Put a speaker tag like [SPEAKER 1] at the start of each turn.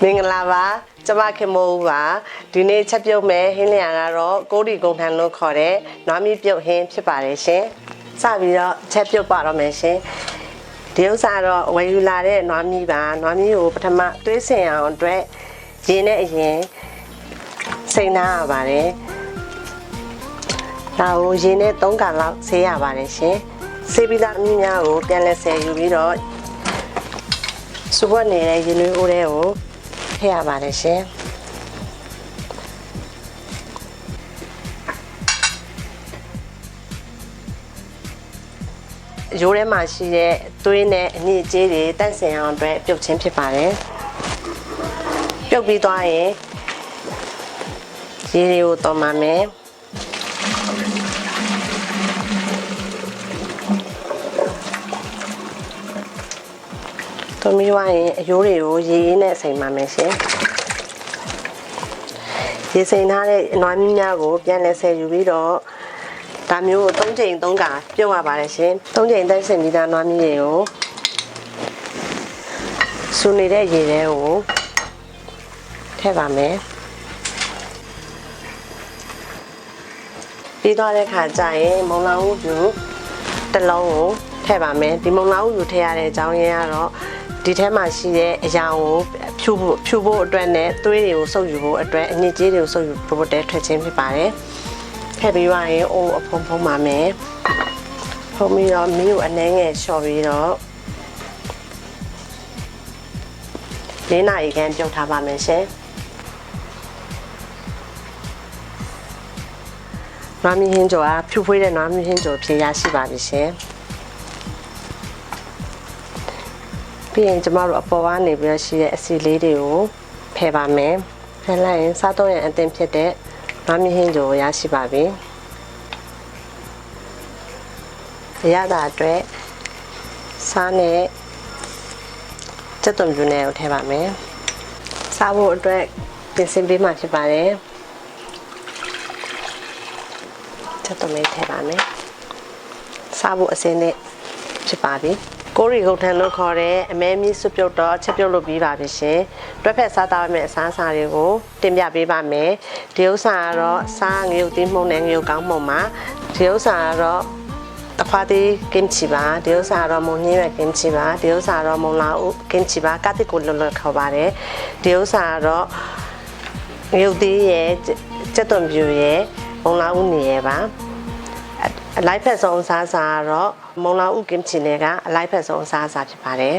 [SPEAKER 1] မင်္ဂလာပါကျမခင်မိုးပါဒီနေ့ချက်ပြုတ်မယ်ဟင်းလျာကတော့ကိုရီကုန်ထန်လို့ခေါ်တဲ့နွားမီးပြုတ်ဟင်းဖြစ်ပါတယ်ရှင်စပြီးတော့ချက်ပြုတ်ပါတော့မယ်ရှင်ဒီဥစ္စာတော့ဝယ်ယူလာတဲ့နွားမီးပါနွားမီးကိုပထမသွေးစင်အောင်အတွက်ရင်းနဲ့အရင်စိမ့်ထားရပါတယ်ဒါကိုရင်းနဲ့3ကန်လောက်ဆေးရပါတယ်ရှင်ဆေးပြီးသားအမြများကိုပြန်လဲဆယ်ယူပြီးတော့စပွက်နေတဲ့ရင်းနှွေးအိုးတွေကိုထည့်ရပါတယ်ရှင်ရိုးထဲမှာရှိတဲ့သွေးနဲ့အညစ်အကြေးတွေတန့်စင်အောင်အတွက်ပြုတ်ခြင်းဖြစ်ပါတယ်ပြုတ်ပြီးသွားရင်ရေတွေကိုတော်မှမယ်တော်ပြီးသွားရင်အရိုးတွေကိုရေရင်းနဲ့စိမ်ပါမယ်ရှင်ရေစိမ်ထားတဲ့နွားမီးများကိုပြန်လဲဆယ်ယူပြီးတော့ဒါမျိုးကို3ချိန်3ခါပြုတ်ရပါတယ်ရှင်3ချိန်တက်ဆင်ပြီးသားနွားမီးတွေကိုစူနေတဲ့ရေထဲကိုထည့်ပါမယ်ပြီးသွားတဲ့ခါကျရင်မုံလာဥယူတစ်လုံးကိုထည့်ပါမယ်ဒီမုံလာဥယူထည့်ရတဲ့အကြောင်းရင်းကတော့ဒီထဲမှာရှိတဲ့အရာကိုဖြူဖို့အတွက်နဲ့သွေးတွေကိုစုပ်ယူဖို့အတွက်အညစ်အကြေးတွေကိုစုပ်ယူဖို့အတွက်ထွက်ခြင်းဖြစ်ပါတယ်ထည့်ပြီးရရင်အိုးအဖုံဖုံပါမယ်ဖုံပြီးတော့မီးကိုအနှဲငယ်လျှော့ပြီးတော့4 နာရီခန့်ပြုတ်ထားပါမယ်ရှင်နွားမီးဟင်းကြော်ကဖြူဖွေးတဲ့နွားမီးဟင်းကြော်ဖြစ်ရရှိပါပြီရှင်ပြီးရင်ကျမတို့အပေါ်ကနေပြီးရှိတဲ့အစီလေးတွေကိုဖယ်ပါမယ်ဖယ်လိုက်ရင်စားတော့ရန်အသင့်ဖြစ်တဲ့နွားမီးဟင်းကြော်ရရှိပါပြီရတာအတွက်စားနဲ့စက်သွန်ပြူနဲ့ကိုထည့်ပါမယ်စားဖို့အတွက်ပြင်ဆင်ပေးမှဖြစ်ပါတယ်စက်သွန်လေးထည့်ပါမယ်စားဖို့အစင်းနဲ့ဖြစ်ပါပြီကိုရီကုန်ထန်လို့ခေါ်တဲ့အမဲမီးစွပ်ပြုတ်တော့ချက်ပြုတ်လို့ပြီးပါပြီရှင်တွက်ဖက်စားသားမယ့်အစားအစာတွေကိုတင်ပြပေးပါမယ်ဒီဥစ္စာကတော့စားငရုတ်သီးမှုန့်နဲ့ငရုတ်ကောင်းမှုန့်ပါဒီဥစ္စာကတော့တခွားသေးကင်ချီပါဒီဥစ္စာတော့မုံညင်းရွက်ကင်ချီပါဒီဥစ္စာတော့မုံလာဥကင်ချီပါကတိကိုလွတ်လွတ်ခေါ်ပါတယ်ဒီဥစ္စာကတော့ငရုတ်သီးရဲ့စက်သွန်ပြူရဲ့မုံလာဥနေရဲ့ပါအလိုက်ဖက်ဆုံးအစားအစာကတော့မုံလာဥကင်ချီနဲ့ကအလိုက်ဖက်ဆုံးအစားအစာဖြစ်ပါတယ်